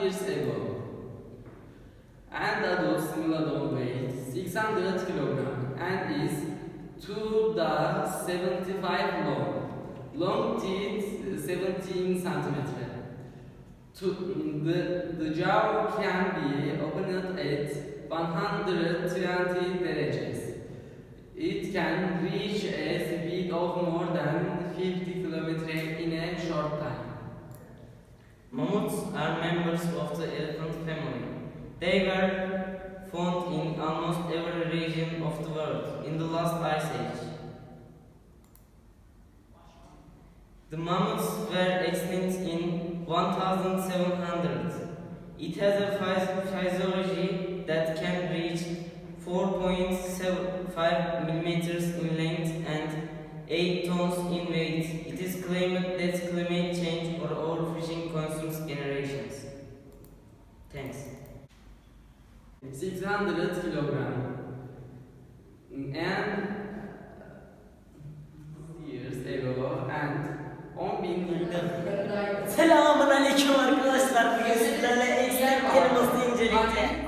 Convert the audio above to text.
years ago. And adult Megalodon weighs 600 kg and is 2.75 long. Long teeth 17 cm. The jaw can be opened at 120 degrees. It can reach a speed of more than 50 km in a short time. Mammoths are members of the elephant family. They were found in almost every region of the world in the last ice age. The mammoths were extinct in 1700. It has a physiology that can reach 4.75 millimeters in length and 8 tons in weight. It is claimed that climate change or overfishing consumes generations. Thanks. 600 kilogram and years ago and 10.000 yıldır. Selamun aleyküm arkadaşlar. Bugün sizlerle Endangered Animals'ı inceleyeceğiz.